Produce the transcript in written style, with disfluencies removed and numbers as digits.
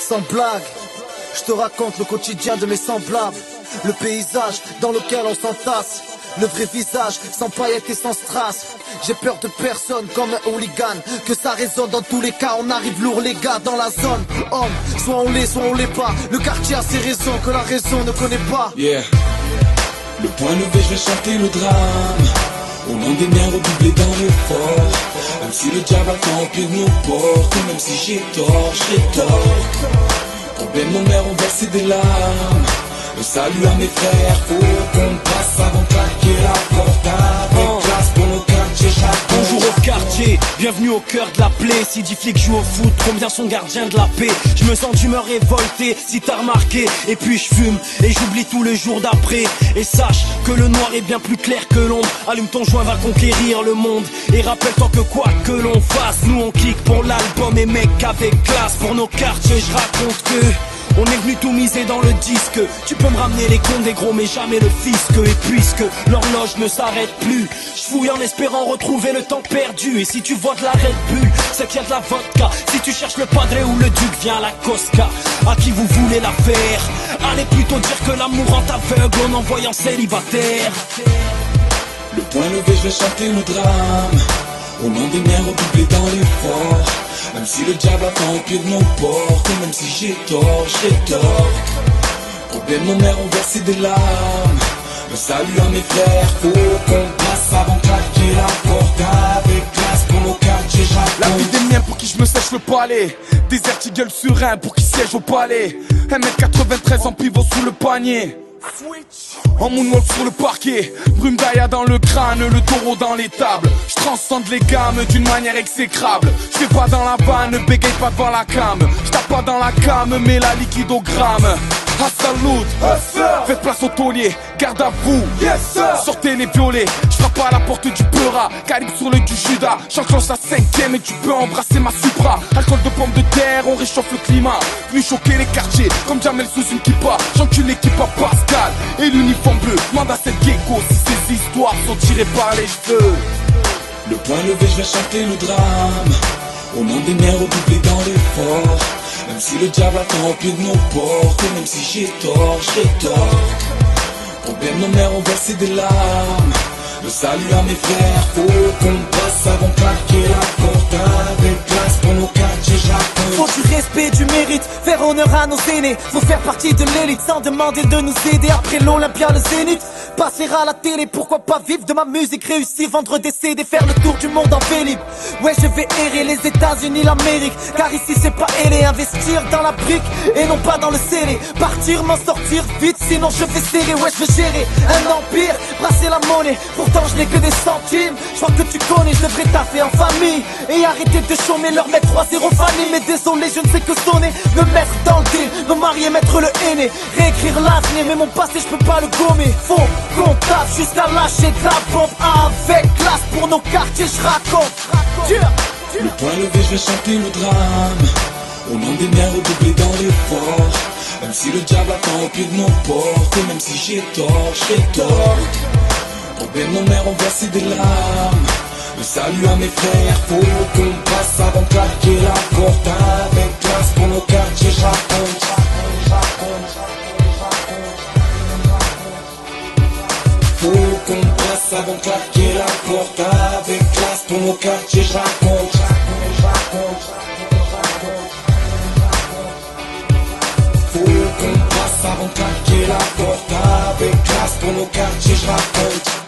Sans blague, je te raconte le quotidien de mes semblables. Le paysage dans lequel on s'entasse. Le vrai visage, sans paillettes et sans strass. J'ai peur de personne comme un hooligan. Que ça résonne dans tous les cas, on arrive lourd les gars dans la zone. Homme, soit on l'est pas. Le quartier a ses raisons que la raison ne connaît pas. Yeah. Le point levé, je vais chanter le drame. Au nom des miens redoublés dans l'effort. Même si le diable attend au pied de nos portes. Même si j'ai tort, j'ai tort. Combien de nos mères ont versé des larmes. Le salut à mes frères, faut qu'on passe avant de claquer la porte. Avec classe pour nos quartiers, chaque bonjour au quartier, bienvenue au cœur de la plaie. Si 10 flics jouent au foot, combien sont gardiens de la paix? Je me sens d'humeur révoltée, si t'as remarqué. Et puis je fume, et j'oublie tout le jour d'après. Et sache que le noir est bien plus clair que l'ombre. Allume ton joint, va conquérir le monde. Et rappelle-toi que quoi que l'on fasse, nous on kick pour l'album et mec avec classe. Pour nos quartiers, je raconte que on est venu tout miser dans le disque. Tu peux me ramener les comptes des gros mais jamais le fisc. Et puisque l'horloge ne s'arrête plus, je fouille en espérant retrouver le temps perdu. Et si tu vois de la Red Bull, c'est qu'il y a de la vodka. Si tu cherches le padre ou le duc, viens à la Cosca. À qui vous voulez la faire? Allez plutôt dire que l'amour rend aveugle en envoyant célibataire. Le point levé, je vais chanter le drame. Au nom des miens redoublés dans l'effort. Même si le diable attend au pied de nos portes. Et même si j'ai tort, j'ai tort. Combien de nos mères ont versé des larmes. Le salut à mes frères, faut qu'on passe avant de claquer la porte. Avec classe pour nos quartiers, j'attends. La vie des miens pour qui je me sèche le palais. Des airs qui gueulent sur un pour qui siège au palais. 1m93 en pivot sous le panier. En moonwalk sur le parquet, brume d'Aya dans le crâne, le taureau dans les tables. Je transcende les gammes d'une manière exécrable. Je vais pas dans la vanne, bégaye pas devant la cam. Je tape pas dans la cam, mais la liquide au gramme. À salut, faites place au taulier, garde à vous, sortez les violets. Je frappe à la porte du Peura, calibre sur le du Judas. J'enclenche la 5ème et tu peux embrasser ma Supra. Alcool de pommes de terre, on réchauffe le climat. Venu choquer les quartiers, comme Jamel sous une kippa. J'encule l'équipe à Pascal et l'uniforme bleu. Mande à cette gecko si ces histoires sont tirées par les cheveux. Le point levé, je vais chanter le drame. Au nom des miens redoublés dans l'effort. Même si le diable attend au pied de nos portes. Et même si j'ai tort, j'ai tort. Combien de nos mères ont versé des larmes. Le salut à mes frères, faut qu'on passe avant de claquer la porte. Avec classe pour nos quartiers, j'attends. Faut du respect, du mérite, faire honneur à nos aînés. Faut faire partie de l'élite sans demander de nous aider. Après l'Olympia, le Zénith, passer à la télé, pourquoi pas vivre de ma musique, réussir, vendre des CD, faire le tour du monde en Vélib. Ouais, je vais errer les États-Unis, l'Amérique, car ici c'est pas ailé. Investir dans la brique et non pas dans le scellé. Partir, m'en sortir vite, sinon je vais serrer. Ouais, je vais gérer un empire, brasser la monnaie. Pourtant je n'ai que des centimes, je crois que tu connais, je devrais taffer en famille. Et arrêter de chômer, leur mettre 3-0 famille. Mais désolé, je ne sais que sonner, me mettre dans le deal, me marier, mettre le aîné, réécrire l'avenir, mais mon passé je peux pas le gommer. Faut qu'on taffe jusqu'à lâcher de la bombe. Avec classe pour nos quartiers, je raconte. Le point levé, je vais chanter le drame. Au nom des miens redoublés dans l'effort. Même si le diable attend au pied de nos portes. Et même si j'ai tort, j'ai tort. Combien de nos mères ont versé des larmes. Le salut à mes frères, faut qu'on passe avant de claquer la porte. Avec classe pour nos quartiers, j'attends. Faut qu'on passe avant de claquer la porte. Avec classe pour nos quartiers, j'attends. Faut qu'on passe avant de claquer la porte. Avec classe pour nos quartiers, je raconte.